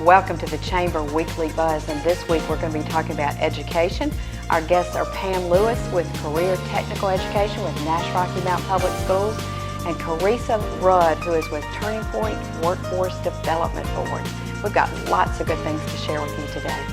Welcome to the Chamber Weekly Buzz, and this week we're going to be talking about education. Our guests are Pam Lewis with Career Technical Education with Nash Rocky Mount Public Schools, and Carissa Rudd, who is with Turning Point Workforce Development Board. We've got lots of good things to share with you today.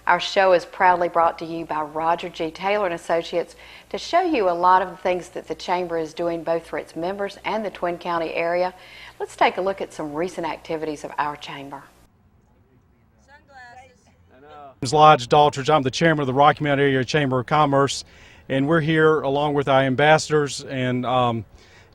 Our show is proudly brought to you by Roger G. Taylor and Associates to show you a lot of the things that the Chamber is doing both for its members and the Twin County area. Let's take a look at some recent activities of our Chamber. James Lodge Daltridge. I'm the chairman of the Rocky Mount Area Chamber of Commerce, and we're here along with our ambassadors and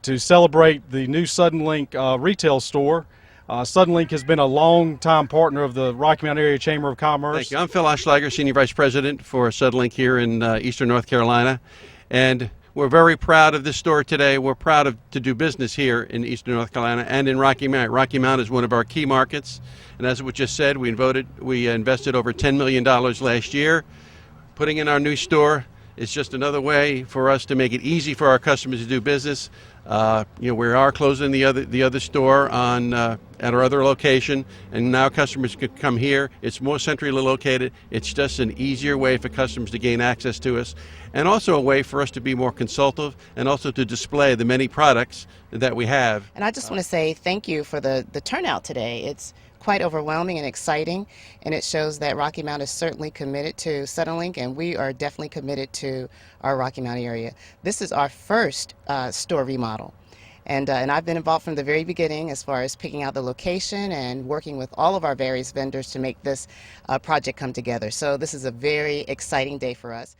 to celebrate the new Suddenlink retail store. Suddenlink has been a long-time partner of the Rocky Mount Area Chamber of Commerce. Thank you. I'm Phil Oschlager, Senior Vice President for Suddenlink here in Eastern North Carolina, and we're very proud of this store today. We're proud to do business here in Eastern North Carolina and in Rocky Mount. Rocky Mount is one of our key markets, and as it was just said, we invested over $10 million last year. Putting in our new store is just another way for us to make it easy for our customers to do business. We are closing the other store at our other location, and now customers could come here. It's more centrally located. It's just an easier way for customers to gain access to us, and also a way for us to be more consultative and also to display the many products that we have. And I just want to say thank you for the turnout today. It's quite overwhelming and exciting, and it shows that Rocky Mount is certainly committed to Suddenlink, and we are definitely committed to our Rocky Mount area. This is our first store remodel, and I've been involved from the very beginning as far as picking out the location and working with all of our various vendors to make this project come together. So this is a very exciting day for us.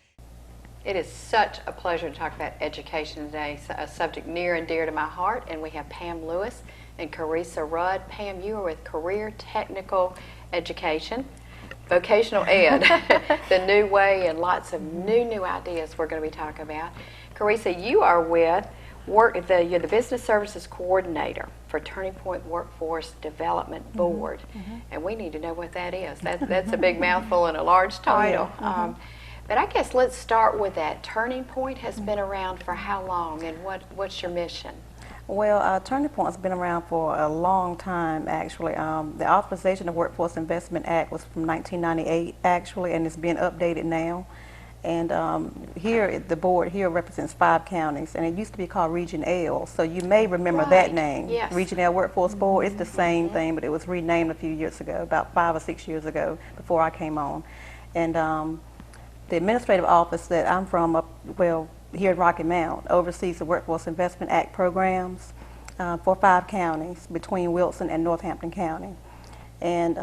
It is such a pleasure to talk about education today, a subject near and dear to my heart, and we have Pam Lewis and Carissa Rudd. Pam, you are with Career Technical Education, Vocational Ed, the new way, and lots of new ideas we're going to be talking about. Carissa, you are with you're the Business Services Coordinator for Turning Point Workforce Development Board, and we need to know what that is. That's a big mouthful and a large title. Oh, yeah. But I guess let's start with that. Turning Point has been around for how long, and what's your mission? Well, Turning Point has been around for a long time, actually. The Authorization of Workforce Investment Act was from 1998, actually, and it's being updated now. And here, the board here represents 5 counties, and it used to be called Region L, so you may remember that name. Yes. Region L Workforce Board. It's the same thing, but it was renamed a few years ago, about 5 or 6 years ago, before I came on. And the administrative office that I'm from, here in Rocky Mount, oversees the Workforce Investment Act programs for 5 counties between Wilson and Northampton County. And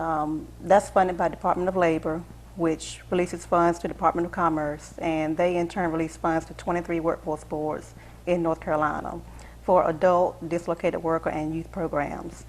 that's funded by Department of Labor, which releases funds to Department of Commerce, and they in turn release funds to 23 workforce boards in North Carolina for adult, dislocated worker, and youth programs.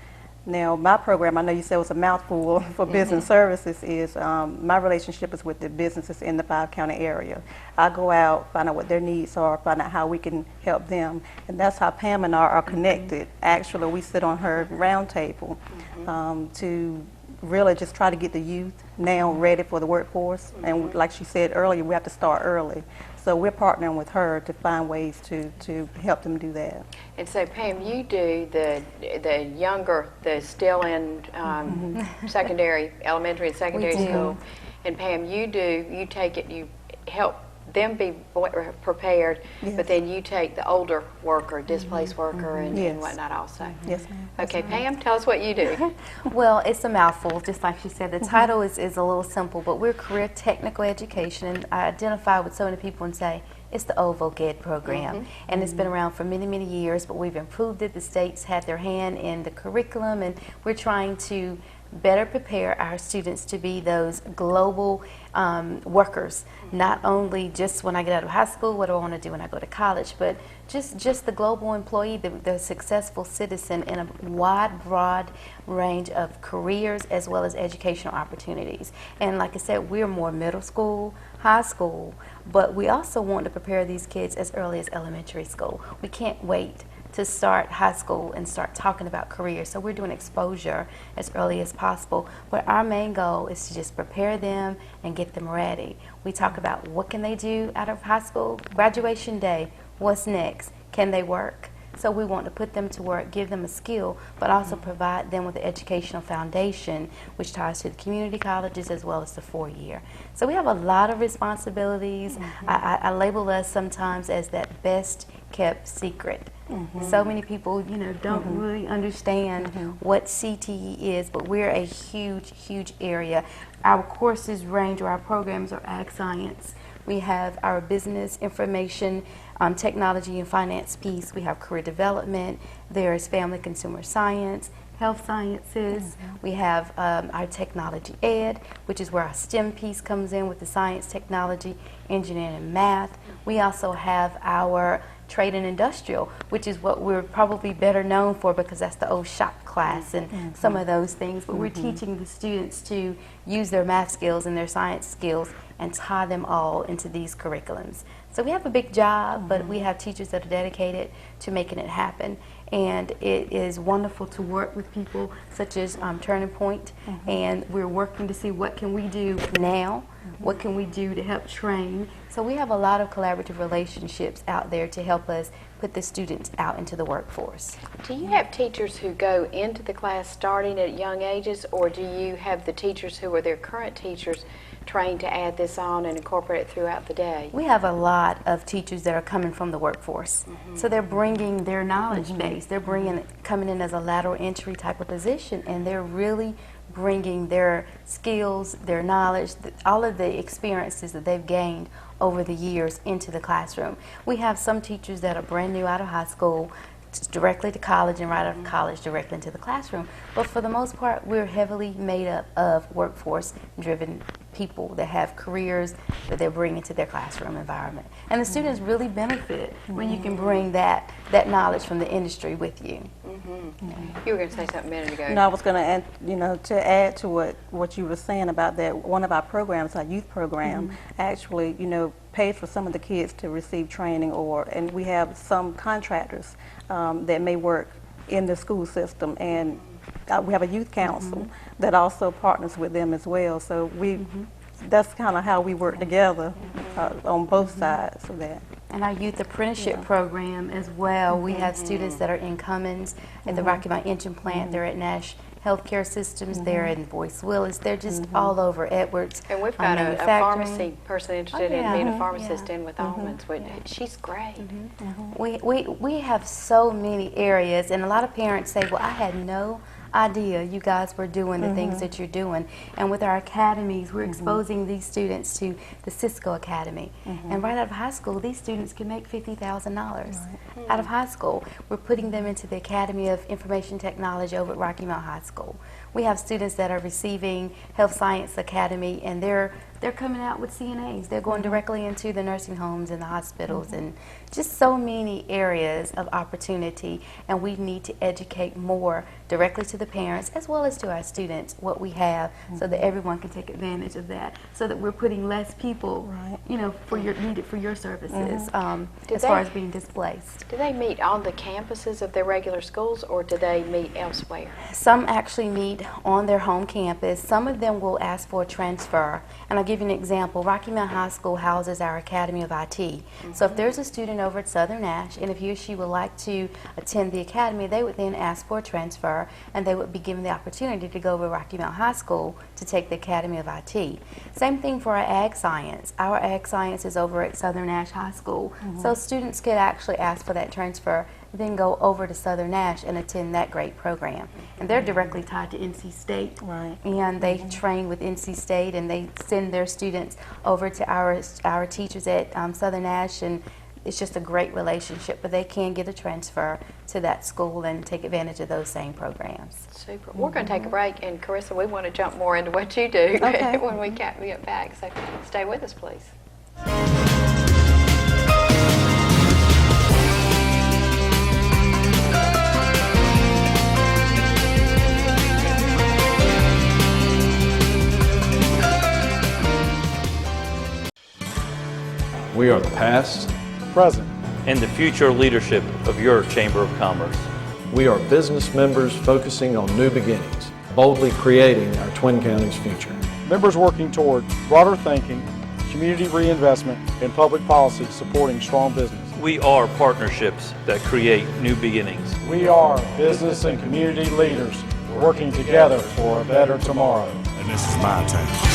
Now, my program, I know you said it was a mouthful for business services, is my relationship is with the businesses in the 5-county area. I go out, find out what their needs are, find out how we can help them, and that's how Pam and I are connected. Actually, we sit on her round table to really just try to get the youth now ready for the workforce, and like she said earlier, we have to start early. So we're partnering with her to find ways to help them do that. And so, Pam, you do the younger, the still in secondary, elementary and secondary school. And Pam, you take it, you help them be prepared, yes. But then you take the older worker, displaced worker, and, yes. and whatnot also. Yes, ma'am. Okay, Pam, tell us what you do. Well, it's a mouthful, just like she said. The title is a little simple, but we're Career Technical Education, and I identify with so many people and say, it's the old Voc Ed program, and it's been around for many, many years, but we've improved it. The states had their hand in the curriculum, and we're trying to better prepare our students to be those global workers, not only just when I get out of high school, what do I want to do when I go to college, but just the global employee, the successful citizen in a wide, broad range of careers as well as educational opportunities. And like I said, we're more middle school, high school, but we also want to prepare these kids as early as elementary school. We can't wait to start high school and start talking about careers. So we're doing exposure as early as possible. But our main goal is to just prepare them and get them ready. We talk about what can they do out of high school, graduation day, what's next, can they work? So we want to put them to work, give them a skill, but also provide them with an educational foundation, which ties to the community colleges as well as the 4-year. So we have a lot of responsibilities. I label us sometimes as that best kept secret. So many people, don't really understand what CTE is, but we're a huge, huge area. Our courses range, or our programs are ag science. We have our business information, technology and finance piece. We have career development. There's family consumer science, health sciences. We have our technology ed, which is where our STEM piece comes in with the science, technology, engineering, and math. We also have our trade and industrial, which is what we're probably better known for because that's the old shop class and some of those things. But we're teaching the students to use their math skills and their science skills and tie them all into these curriculums. So we have a big job, but we have teachers that are dedicated to making it happen. And it is wonderful to work with people such as Turning Point, and we're working to see what can we do now, what can we do to help train. So we have a lot of collaborative relationships out there to help us put the students out into the workforce. Do you have teachers who go into the class starting at young ages, or do you have the teachers who are their current teachers trained to add this on and incorporate it throughout the day? We have a lot of teachers that are coming from the workforce. So they're bringing their knowledge base. They're coming in as a lateral entry type of position, and they're really bringing their skills, their knowledge, all of the experiences that they've gained over the years into the classroom. We have some teachers that are brand new out of high school, directly to college, and right out of college directly into the classroom. But for the most part, we're heavily made up of workforce-driven people that have careers that they're bringing to their classroom environment. And the students really benefit when you can bring that knowledge from the industry with you. You were going to say something a minute ago. No, I was going to add, to add to what you were saying about that, one of our programs, our youth program, actually, pays for some of the kids to receive training, and we have some contractors that may work in the school system, and we have a youth council that also partners with them as well. So that's kind of how we work together on both sides of that. And our youth apprenticeship program as well. We have students that are in Cummins at the Rocky Mount Engine Plant. They're at Nash Healthcare Systems. They're in Boyce Willis. They're just all over Edwards. And we've got a pharmacy person interested in being a pharmacist in with almonds. She's great. We have so many areas, and a lot of parents say, well, I had no idea you guys were doing the things that you're doing. And with our academies, we're exposing these students to the Cisco Academy. And right out of high school, these students can make $50,000 out of high school. We're putting them into the Academy of Information Technology over at Rocky Mount High School. We have students that are receiving Health Science Academy, and they're coming out with CNAs. They're going directly into the nursing homes and the hospitals, and just so many areas of opportunity. And we need to educate more directly to the parents as well as to our students what we have, so that everyone can take advantage of that. So that we're putting less people, needed for your services as far as being displaced. Do they meet on the campuses of their regular schools, or do they meet elsewhere? Some actually meet on their home campus. Some of them will ask for a transfer. And I'll give you an example. Rocky Mount High School houses our Academy of IT. So if there's a student over at Southern Nash, and if he or she would like to attend the Academy, they would then ask for a transfer, and they would be given the opportunity to go over to Rocky Mount High School to take the Academy of IT. Same thing for our Ag Science. Our Ag Science is over at Southern Nash High School. So students could actually ask for that transfer, then go over to Southern Nash and attend that great program. And they're directly tied to NC State. And they train with NC State, and they send their students over to our teachers at Southern Nash, and it's just a great relationship, but they can get a transfer to that school and take advantage of those same programs. Super. We're going to take a break, and Carissa, we want to jump more into what you do Okay. when we get back. So stay with us, please. We are the past. Present. and the future leadership of your Chamber of Commerce. We are business members focusing on new beginnings, boldly creating our Twin Counties future. Members working toward broader thinking, community reinvestment, and public policy supporting strong business. We are partnerships that create new beginnings. We are business and community leaders working together for a better tomorrow. And this is my town.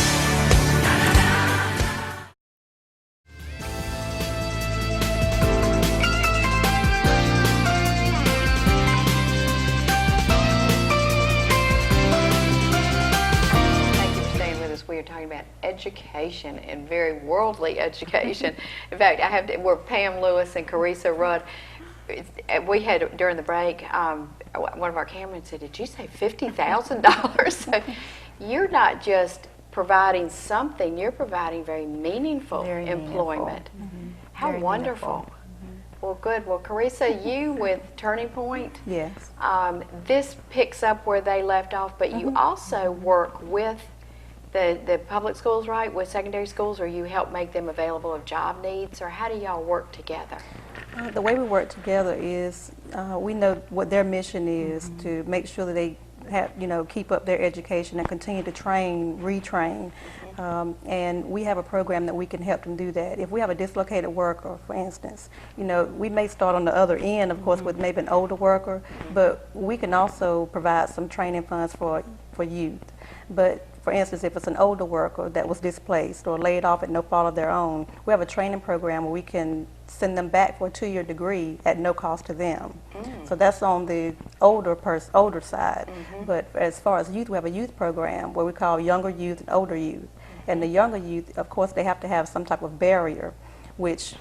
Thank you for staying with us. We are talking about education and very worldly education. In fact, we're Pam Lewis and Carissa Rudd. We had, during the break, one of our cameramen said, "Did you say $50,000?" So you're not just providing something, you're providing very meaningful Very employment. meaningful. How Very wonderful. meaningful. Well, good. Well, Carissa, you with Turning Point, Yes. this picks up where they left off, but you also work with the public schools, right, with secondary schools, or you help make them available of job needs, or how do y'all work together? The way we work together is we know what their mission is to make sure that they have, keep up their education and continue to train, retrain. And we have a program that we can help them do that. If we have a dislocated worker, for instance, we may start on the other end, of course, with maybe an older worker, but we can also provide some training funds for youth. But for instance, if it's an older worker that was displaced or laid off at no fault of their own, we have a training program where we can send them back for a 2-year degree at no cost to them. So that's on the older side. But as far as youth, we have a youth program where we call younger youth and older youth. And the younger youth, of course, they have to have some type of barrier, which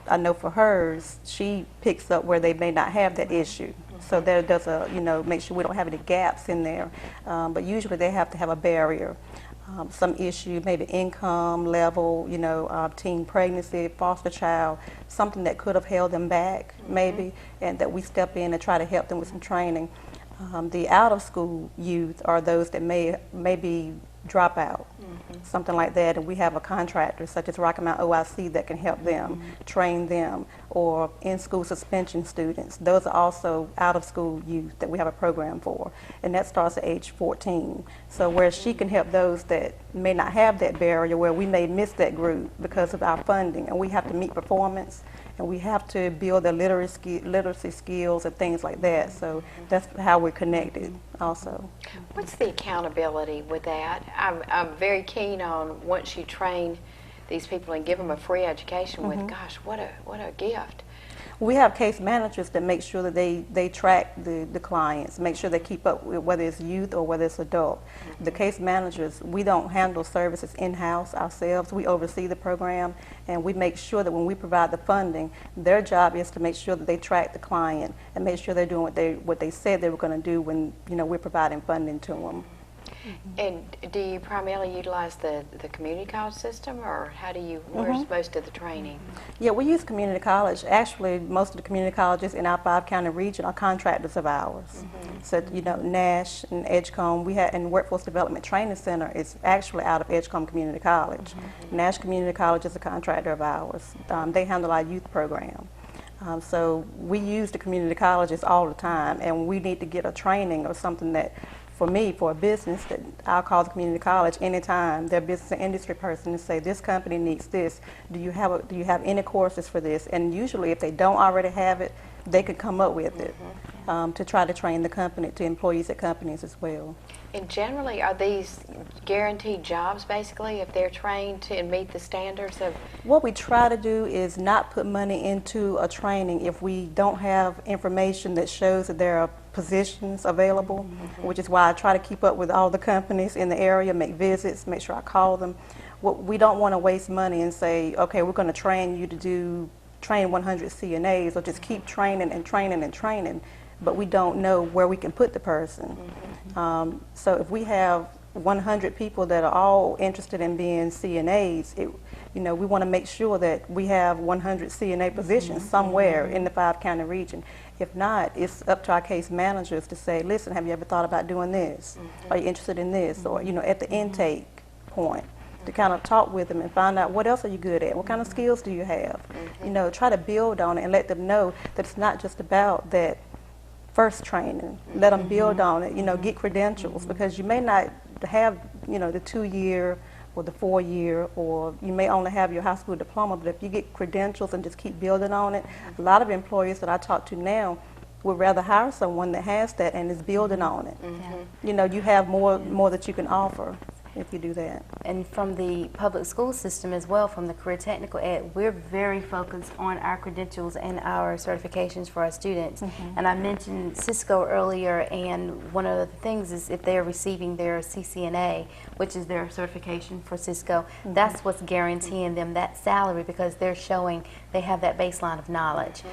I know for hers, she picks up where they may not have that issue. So there does make sure we don't have any gaps in there. But usually they have to have a barrier, some issue, maybe income level, teen pregnancy, foster child, something that could have held them back maybe, and that we step in and try to help them with some training. The out of school youth are those that maybe drop out, something like that, and we have a contractor such as Rocky Mount OIC that can help them, train them, or in-school suspension students. Those are also out-of-school youth that we have a program for, and that starts at age 14. So where she can help those that may not have that barrier, where we may miss that group because of our funding, and we have to meet performance, and we have to build their literacy skills and things like that. So that's how we're connected also. What's the accountability with that? I'm very keen on once you train these people and give them a free education with, gosh, what a gift. We have case managers that make sure that they track the clients, make sure they keep up with whether it's youth or whether it's adult. The case managers, we don't handle services in-house ourselves. We oversee the program, and we make sure that when we provide the funding, their job is to make sure that they track the client and make sure they're doing what they said they were going to do when we're providing funding to them. And do you primarily utilize the community college system, or where's most of the training? Yeah, we use community college. Actually, most of the community colleges in our 5-county region are contractors of ours. So, Nash and Edgecombe, and Workforce Development Training Center is actually out of Edgecombe Community College. Nash Community College is a contractor of ours. They handle our youth program. So we use the community colleges all the time, and we need to get a training or something that, for me, for a business, that I'll call the community college anytime their business and industry person and say, this company needs this. Do you have any courses for this? And usually, if they don't already have it, they could come up with it to try to train the company, to employees at companies as well. And generally, are these guaranteed jobs, basically, if they're trained to and meet the standards of? What we try to do is not put money into a training if we don't have information that shows that there are positions available, which is why I try to keep up with all the companies in the area, make visits, make sure I call them. We don't want to waste money and say, okay, we're going to train you to do train 100 CNAs or just keep training and training and training, but we don't know where we can put the person. So if we have 100 people that are all interested in being CNAs, you know, we want to make sure that we have 100 CNA positions somewhere in the 5-county region. If not, it's up to our case managers to say, listen, have you ever thought about doing this? Are you interested in this? Or, you know, at the intake point, to kind of talk with them and find out what else are you good at? What kind of skills do you have? You know, try to build on it and let them know that it's not just about that first training. Let them build on it, you know, get credentials, because you may not have, you know, the 2-year or the 4-year, or you may only have your high school diploma, but if you get credentials and just keep building on it, a lot of employers that I talk to now would rather hire someone that has that and is building on it. You know, you have more that you can offer if you do that. And from the public school system as well, from the career technical ed, we're very focused on our credentials and our certifications for our students. And I mentioned Cisco earlier, and one of the things is if they're receiving their CCNA, which is their certification for Cisco, that's what's guaranteeing them that salary, because they're showing they have that baseline of knowledge.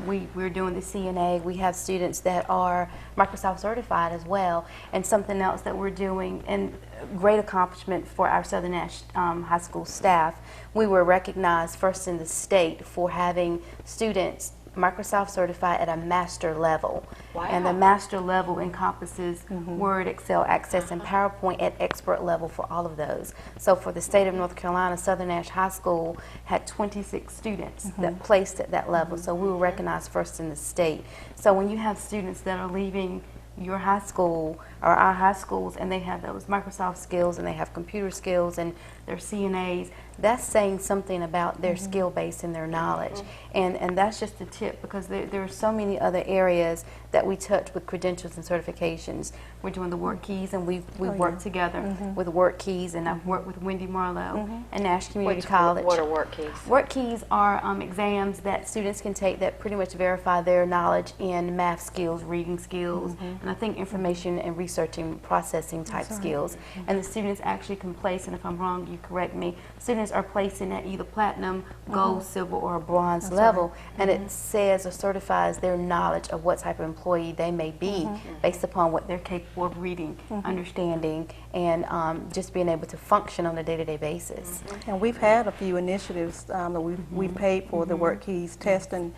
We're doing the CNA. We have students that are Microsoft certified as well. And something else that we're doing, and great accomplishment for our Southern Nash High School staff, we were recognized first in the state for having students Microsoft certified at a master level. Wow. And the master level encompasses Word, Excel, Access, and PowerPoint at expert level for all of those. So for the state of North Carolina, Southern Nash High School had 26 students that placed at that level. So we were recognized first in the state. So when you have students that are leaving your high school or our high schools and they have those Microsoft skills and they have computer skills and their CNAs, that's saying something about their skill base and their knowledge. And that's just a tip, because there are so many other areas that we touch with credentials and certifications. We're doing the work keys, and we've worked together with work keys, and I've worked with Wendy Marlowe and Nash Community College. What are work keys? Work keys are exams that students can take that pretty much verify their knowledge in math skills, reading skills, and I think information and researching processing type skills. And the students actually can place, and if I'm wrong, you correct me, students are placing at either platinum, gold, silver, or a bronze level, and it says or certifies their knowledge of what type of employee they may be based upon what they're capable of reading, understanding, and just being able to function on a day-to-day basis. And we've had a few initiatives that we paid for the work keys testing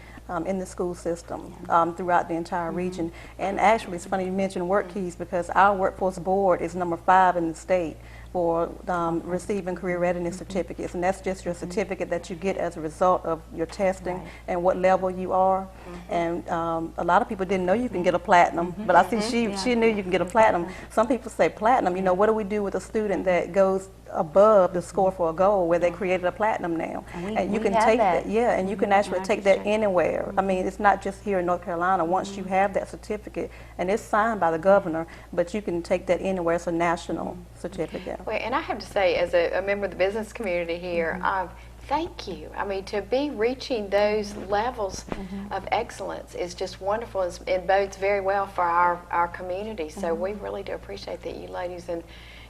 in the school system throughout the entire region. And actually, it's funny you mentioned work keys, because our workforce board is number 5 in the state for receiving career readiness certificates, and that's just your certificate that you get as a result of your testing and what level you are. And a lot of people didn't know you can get a platinum, but I see she knew you can get a platinum. Some people say platinum, you know, what do we do with a student that goes above the score for a goal, where they created a platinum now? And you can take that, and you can actually take that anywhere. I mean, it's not just here in North Carolina. Once you have that certificate, and it's signed by the governor, but you can take that anywhere. It's a national certificate. Well, and I have to say, as a member of the business community here, thank you. I mean, to be reaching those levels of excellence is just wonderful. It bodes very well for our community. So we really do appreciate that you ladies and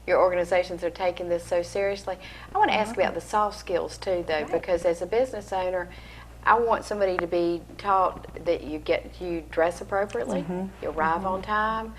your organizations are taking this so seriously. I want to ask about the soft skills too, though, because as a business owner, I want somebody to be taught that you dress appropriately, you arrive on time,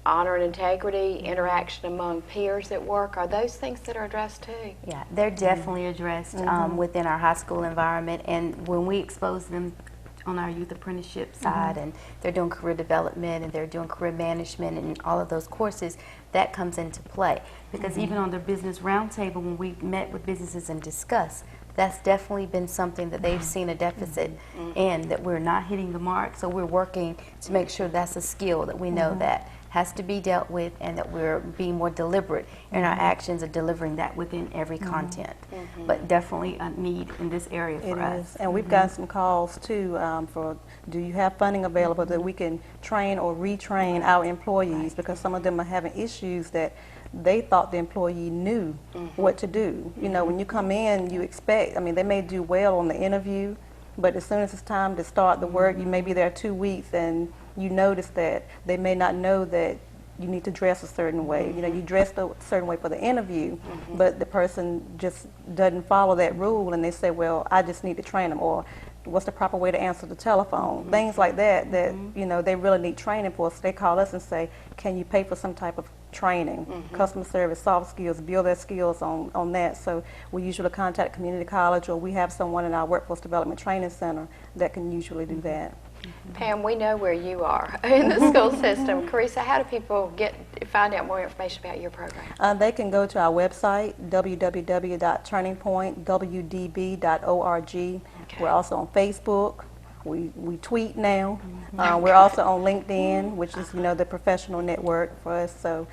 honor and integrity, interaction among peers at work. Are those things that are addressed too? Yeah, they're definitely addressed within our high school environment, and when we expose them on our youth apprenticeship side, and they're doing career development and they're doing career management and all of those courses, that comes into play. Because even on the business roundtable, when we met with businesses and discussed, that's definitely been something that they've seen a deficit in, that we're not hitting the mark. So we're working to make sure that's a skill that we know that has to be dealt with, and that we're being more deliberate in our actions of delivering that within every content. But definitely a need in this area for us. And we've gotten some calls too for, do you have funding available that we can train or retrain our employees, because some of them are having issues that they thought the employee knew what to do. You know, when you come in, you expect, I mean, they may do well on the interview, but as soon as it's time to start the work, you may be there 2 weeks and you notice that they may not know that you need to dress a certain way. You know, you dressed a certain way for the interview, but the person just doesn't follow that rule, and they say, well, I just need to train them, or what's the proper way to answer the telephone, things like that, you know, they really need training for. So they call us and say, can you pay for some type of training, customer service, soft skills, build their skills on that. So we usually contact community college, or we have someone in our workforce development training center that can usually do that. Pam, we know where you are in the school system. Carissa, how do people find out more information about your program? They can go to our website, www.turningpointwdb.org. We're also on Facebook. We tweet now. We're also on LinkedIn, which is, you know, the professional network for us. So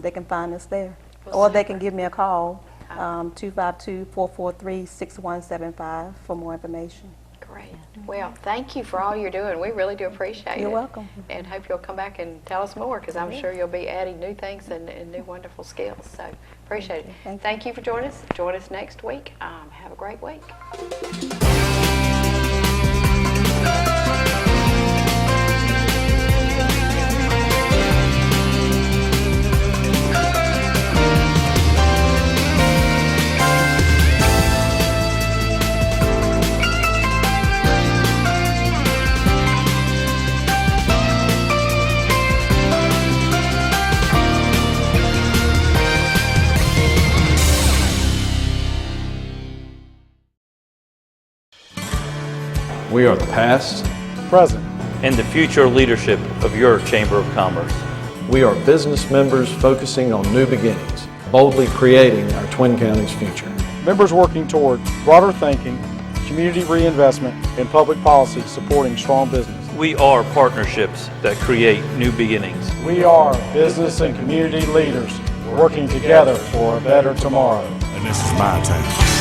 they can find us there, or they can give me a call, 252-443-6175 for more information. Great. Well, thank you for all you're doing. We really do appreciate it. You're welcome. And hope you'll come back and tell us more, because I'm sure you'll be adding new things and new wonderful skills. So appreciate it. Thank you for joining us. Join us next week. Have a great week. We are the past. Present. and the future leadership of your Chamber of Commerce. We are business members focusing on new beginnings, boldly creating our Twin Counties future. Members working toward broader thinking, community reinvestment, and public policy supporting strong business. We are partnerships that create new beginnings. We are business and community leaders working together for a better tomorrow. And this is my time.